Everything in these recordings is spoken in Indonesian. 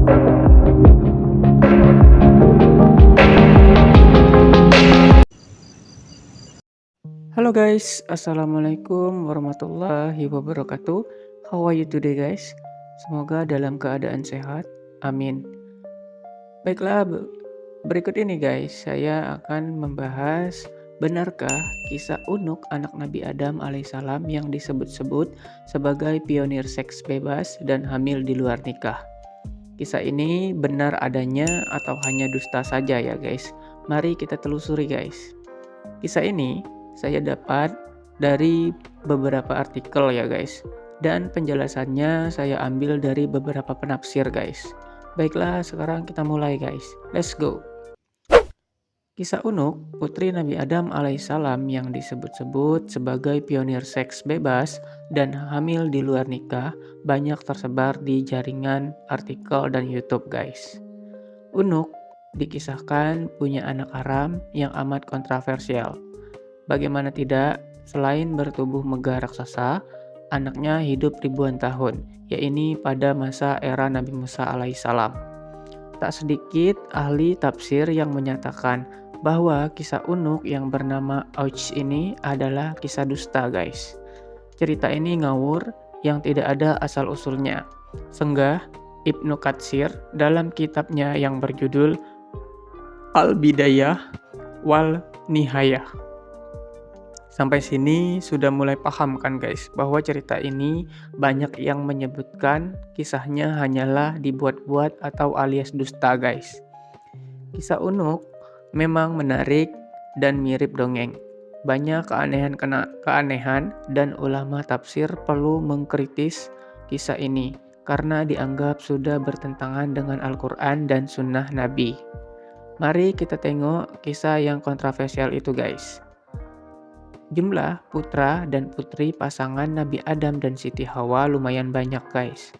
Halo guys, assalamualaikum warahmatullahi wabarakatuh. How are you today guys? Semoga dalam keadaan sehat, amin. Baiklah, berikut ini guys, saya akan membahas benarkah kisah Unuk anak Nabi Adam alaihissalam yang disebut-sebut sebagai pionir seks bebas dan hamil di luar nikah. Kisah ini benar adanya atau hanya dusta saja ya guys? Mari kita telusuri guys. Kisah ini saya dapat dari beberapa artikel ya guys. Dan penjelasannya saya ambil dari beberapa penafsir guys. Baiklah, sekarang kita mulai guys. Let's go. Kisah Unuk, putri Nabi Adam alaihissalam yang disebut-sebut sebagai pionir seks bebas dan hamil di luar nikah banyak tersebar di jaringan artikel dan YouTube guys. Unuk dikisahkan punya anak haram yang amat kontroversial. Bagaimana tidak, selain bertubuh megah raksasa, anaknya hidup ribuan tahun, yaitu pada masa era Nabi Musa alaihissalam. Tak sedikit ahli tafsir yang menyatakan bahwa kisah Unuk yang bernama Auch ini adalah kisah dusta guys. Cerita ini ngawur yang tidak ada asal-usulnya. Senggah Ibnu Katsir dalam kitabnya yang berjudul Al-Bidayah wal Nihayah. Sampai sini sudah mulai paham kan guys, bahwa cerita ini banyak yang menyebutkan kisahnya hanyalah dibuat-buat atau alias dusta guys. Kisah Unuk memang menarik dan mirip dongeng. Banyak keanehan dan ulama tafsir perlu mengkritis kisah ini karena dianggap sudah bertentangan dengan Al-Quran dan Sunnah Nabi. Mari kita tengok kisah yang kontroversial itu guys. Jumlah putra dan putri pasangan Nabi Adam dan Siti Hawa lumayan banyak guys.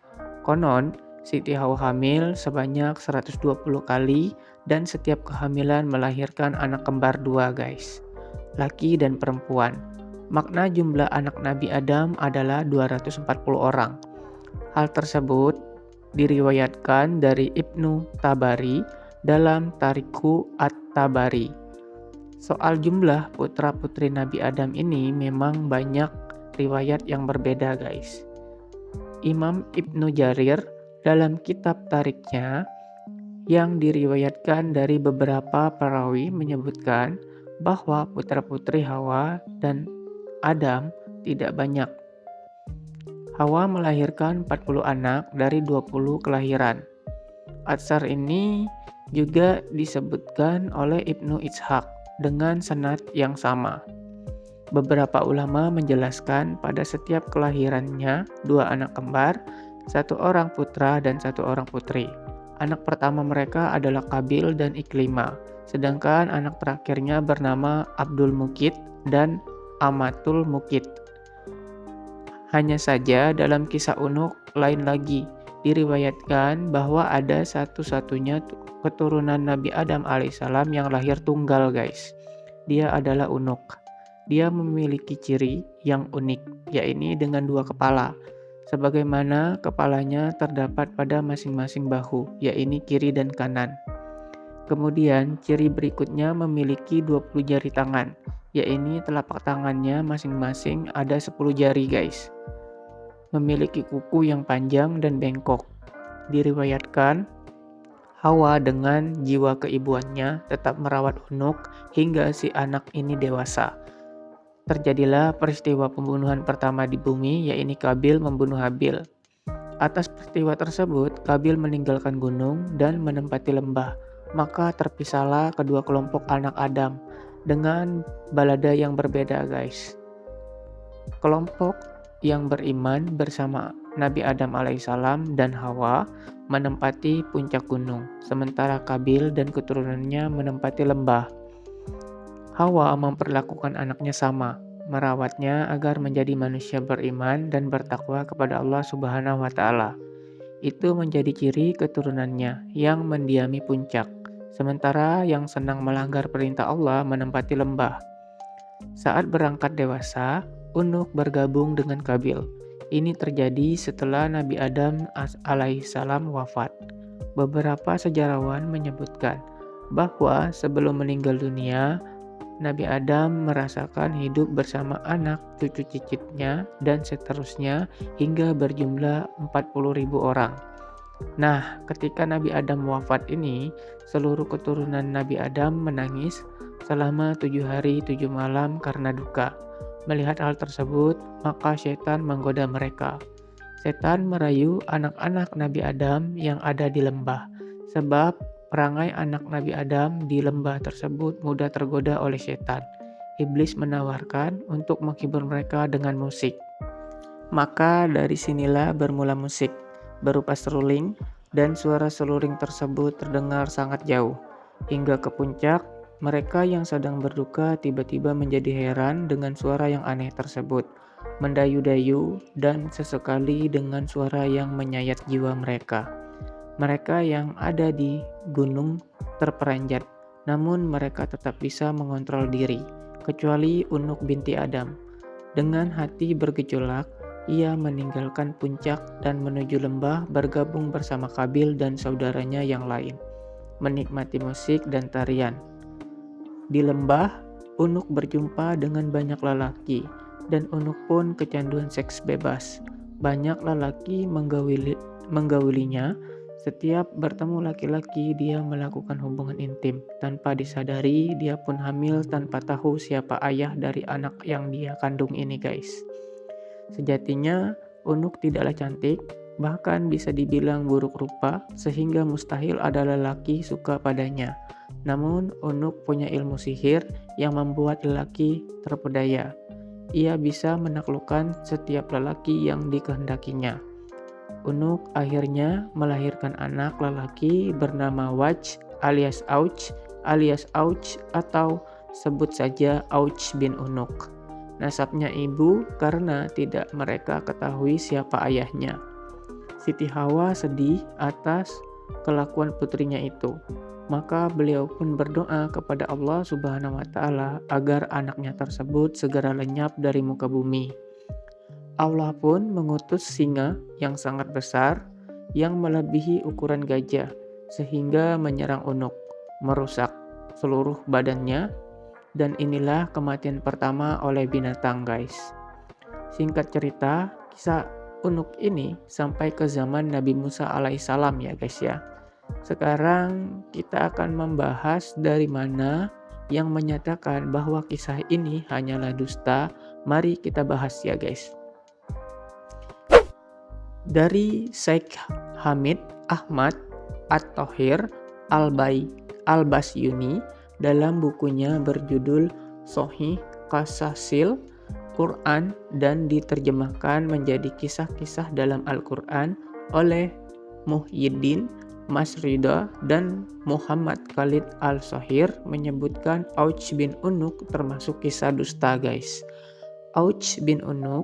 Konon, Siti Hawa hamil sebanyak 120 kali dan setiap kehamilan melahirkan anak kembar 2 guys. Laki dan perempuan. Makna jumlah anak Nabi Adam adalah 240 orang. Hal tersebut diriwayatkan dari Ibnu Tabari dalam Tariku At-Tabari. Soal jumlah putra-putri Nabi Adam ini memang banyak riwayat yang berbeda guys. Imam Ibnu Jarir dalam kitab Tariknya yang diriwayatkan dari beberapa perawi menyebutkan bahwa putra-putri Hawa dan Adam tidak banyak. Hawa melahirkan 40 anak dari 20 kelahiran. Atsar ini juga disebutkan oleh Ibnu Ishaq dengan sanad yang sama. Beberapa ulama menjelaskan pada setiap kelahirannya 2 anak kembar, 1 orang putra dan 1 orang putri. Anak pertama mereka adalah Qabil dan Iklimah, sedangkan anak terakhirnya bernama Abdul Mukit dan Amatul Mukit. Hanya saja dalam kisah Unuk lain lagi, diriwayatkan bahwa ada satu-satunya keturunan Nabi Adam alaihissalam yang lahir tunggal guys. Dia adalah Unuk. Dia memiliki ciri yang unik, yaitu dengan 2 kepala. Sebagaimana kepalanya terdapat pada masing-masing bahu, yaitu kiri dan kanan. Kemudian ciri berikutnya memiliki 20 jari tangan, yaitu telapak tangannya masing-masing ada 10 jari guys. Memiliki kuku yang panjang dan bengkok. Diriwayatkan Hawa dengan jiwa keibuannya tetap merawat Unuk hingga si anak ini dewasa. Terjadilah peristiwa pembunuhan pertama di bumi, yaitu Qabil membunuh Habil. Atas peristiwa tersebut, Qabil meninggalkan gunung dan menempati lembah. Maka terpisahlah kedua kelompok anak Adam dengan balada yang berbeda guys. Kelompok yang beriman bersama Nabi Adam alaihissalam dan Hawa menempati puncak gunung, sementara Qabil dan keturunannya menempati lembah. Hawa memperlakukan anaknya sama, merawatnya agar menjadi manusia beriman dan bertakwa kepada Allah Subhanahu wa Ta'ala. Itu menjadi ciri keturunannya yang mendiami puncak, sementara yang senang melanggar perintah Allah menempati lembah. Saat berangkat dewasa, Unuk bergabung dengan Qabil. Ini terjadi setelah Nabi Adam alaihissalam wafat. Beberapa sejarawan menyebutkan bahwa sebelum meninggal dunia, Nabi Adam merasakan hidup bersama anak, cucu cicitnya, dan seterusnya hingga berjumlah 40.000 orang. Nah, ketika Nabi Adam wafat ini, seluruh keturunan Nabi Adam menangis selama 7 hari 7 malam karena duka. Melihat hal tersebut, maka setan menggoda mereka. Setan merayu anak-anak Nabi Adam yang ada di lembah, sebab perangai anak Nabi Adam di lembah tersebut mudah tergoda oleh setan. Iblis menawarkan untuk menghibur mereka dengan musik. Maka dari sinilah bermula musik, berupa seruling, dan suara seruling tersebut terdengar sangat jauh. Hingga ke puncak, mereka yang sedang berduka tiba-tiba menjadi heran dengan suara yang aneh tersebut, mendayu-dayu, dan sesekali dengan suara yang menyayat jiwa mereka. Mereka yang ada di gunung terperanjat, namun mereka tetap bisa mengontrol diri, kecuali Unuk binti Adam. Dengan hati bergejolak, ia meninggalkan puncak dan menuju lembah bergabung bersama Kabil dan saudaranya yang lain, menikmati musik dan tarian. Di lembah, Unuk berjumpa dengan banyak lelaki, dan Unuk pun kecanduan seks bebas. Banyak lelaki menggaulinya. Setiap bertemu laki-laki, dia melakukan hubungan intim. Tanpa disadari, dia pun hamil tanpa tahu siapa ayah dari anak yang dia kandung ini, guys. Sejatinya, Unuk tidaklah cantik, bahkan bisa dibilang buruk rupa, sehingga mustahil ada lelaki suka padanya. Namun, Unuk punya ilmu sihir yang membuat lelaki terpedaya. Ia bisa menaklukkan setiap lelaki yang dikehendakinya. Unuk akhirnya melahirkan anak lelaki bernama Waj alias Auch atau sebut saja Auch bin Unuk. Nasabnya ibu karena tidak mereka ketahui siapa ayahnya. Siti Hawa sedih atas kelakuan putrinya itu. Maka beliau pun berdoa kepada Allah Subhanahu wa Ta'ala agar anaknya tersebut segera lenyap dari muka bumi. Allah pun mengutus singa yang sangat besar yang melebihi ukuran gajah sehingga menyerang Unuk, merusak seluruh badannya, dan inilah kematian pertama oleh binatang, guys. Singkat cerita, kisah Unuk ini sampai ke zaman Nabi Musa alaihissalam ya guys ya. Sekarang kita akan membahas dari mana yang menyatakan bahwa kisah ini hanyalah dusta. Mari kita bahas ya guys. Dari Syekh Hamid Ahmad At-Thohir Al-Basyuni dalam bukunya berjudul Sahih Qasasil Quran dan diterjemahkan menjadi kisah-kisah dalam Al-Quran oleh Muhyiddin Masrida dan Muhammad Khalid Al-Sohir menyebutkan Auch bin Unuk termasuk kisah dusta, guys. Auch bin Unuk,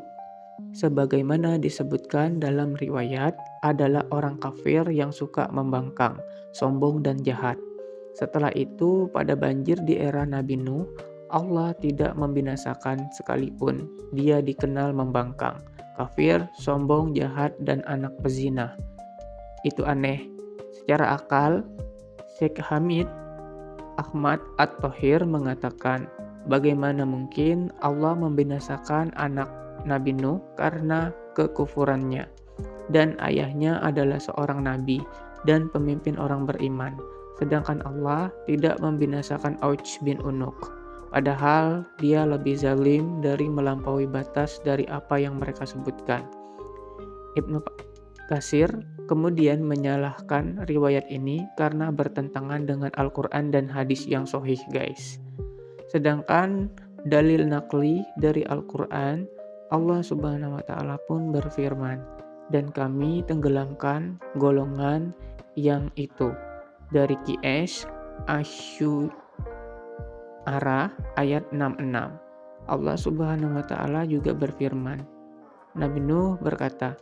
sebagaimana disebutkan dalam riwayat, adalah orang kafir yang suka membangkang, sombong dan jahat. Setelah itu, pada banjir di era Nabi Nuh, Allah tidak membinasakan sekalipun. Dia dikenal membangkang, kafir, sombong, jahat, dan anak pezina. Itu aneh. Secara akal, Syekh Hamid Ahmad At-Thohir mengatakan, bagaimana mungkin Allah membinasakan anak Nabi Nuh karena kekufurannya, dan ayahnya adalah seorang nabi dan pemimpin orang beriman, sedangkan Allah tidak membinasakan Auch bin Unuk, padahal dia lebih zalim dari melampaui batas dari apa yang mereka sebutkan. Ibnu Katsir kemudian menyalahkan riwayat ini karena bertentangan dengan Al-Quran dan hadis yang sahih, guys. Sedangkan dalil nakli dari Al-Quran, Allah Subhanahu wa Ta'ala pun berfirman, dan kami tenggelamkan golongan yang itu. Dari Qiyas Asy-Syu'ara ayat 66. Allah Subhanahu wa Ta'ala juga berfirman, Nabi Nuh berkata,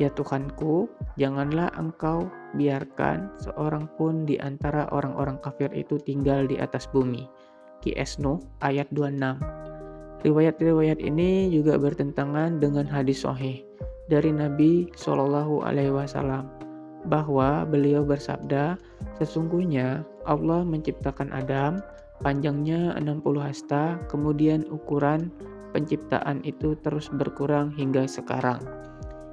ya Tuhanku, janganlah engkau biarkan seorang pun di antara orang-orang kafir itu tinggal di atas bumi. Qiyas Nuh ayat 26. Riwayat-riwayat ini juga bertentangan dengan hadis sahih dari Nabi SAW. bahwa beliau bersabda, sesungguhnya Allah menciptakan Adam, panjangnya 60 hasta, kemudian ukuran penciptaan itu terus berkurang hingga sekarang.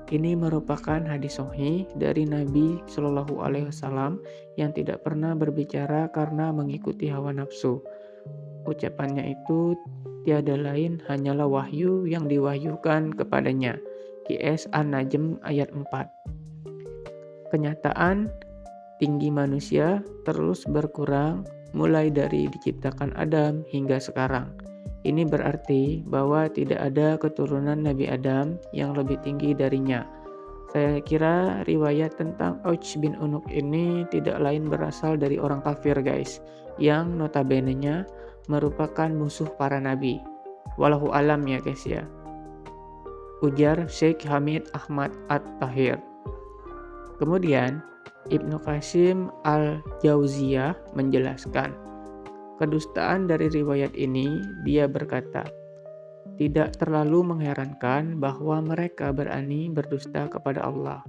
Ini merupakan hadis sahih dari Nabi Shallallahu Alaihi Wasallam yang tidak pernah berbicara karena mengikuti hawa nafsu. Ucapannya itu tiada lain hanyalah wahyu yang diwahyukan kepadanya. QS An-Najm ayat 4. Kenyataan tinggi manusia terus berkurang mulai dari diciptakan Adam hingga sekarang. Ini berarti bahwa tidak ada keturunan Nabi Adam yang lebih tinggi darinya. Saya kira riwayat tentang Auch bin Unuk ini tidak lain berasal dari orang kafir guys, yang notabene-nya merupakan musuh para nabi. Wallahu alam ya guys ya. Ujar Syekh Hamid Ahmad At-Tahir. Kemudian Ibnu Qasim Al-Jauziyah menjelaskan kedustaan dari riwayat ini. Dia berkata, tidak terlalu mengherankan bahwa mereka berani berdusta kepada Allah.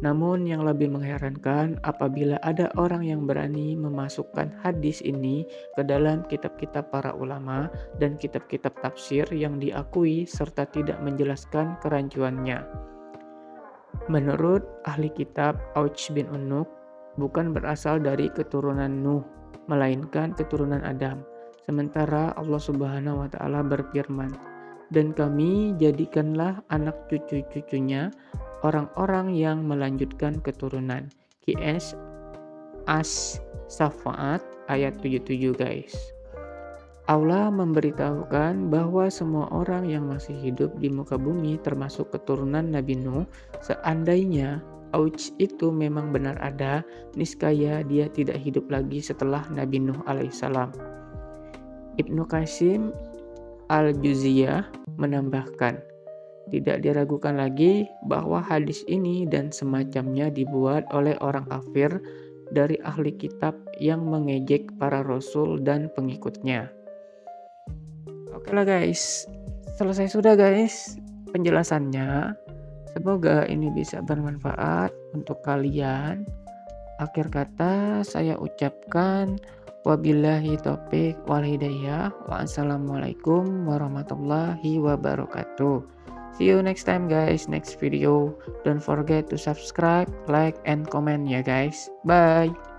Namun yang lebih mengherankan apabila ada orang yang berani memasukkan hadis ini ke dalam kitab-kitab para ulama dan kitab-kitab tafsir yang diakui serta tidak menjelaskan kerancuannya. Menurut ahli kitab Auch bin Unuk, bukan berasal dari keturunan Nuh, melainkan keturunan Adam. Sementara Allah Subhanahu wa taala berfirman, "Dan kami jadikanlah anak cucu-cucunya orang-orang yang melanjutkan keturunan." QS As-Saffat ayat 77 guys. Allah memberitahukan bahwa semua orang yang masih hidup di muka bumi termasuk keturunan Nabi Nuh, seandainya Auch itu memang benar ada, niscaya dia tidak hidup lagi setelah Nabi Nuh alaihissalam. Ibnu Qasim Al-Jauziyah menambahkan, tidak diragukan lagi bahwa hadis ini dan semacamnya dibuat oleh orang kafir dari ahli kitab yang mengejek para rasul dan pengikutnya. Oke lah guys, selesai sudah guys penjelasannya. Semoga ini bisa bermanfaat untuk kalian. Akhir kata saya ucapkan wabillahi taufiq wal hidayah. Wassalamualaikum warahmatullahi wabarakatuh. See you next time guys, next video. Don't forget to subscribe, like, and comment ya guys. Bye.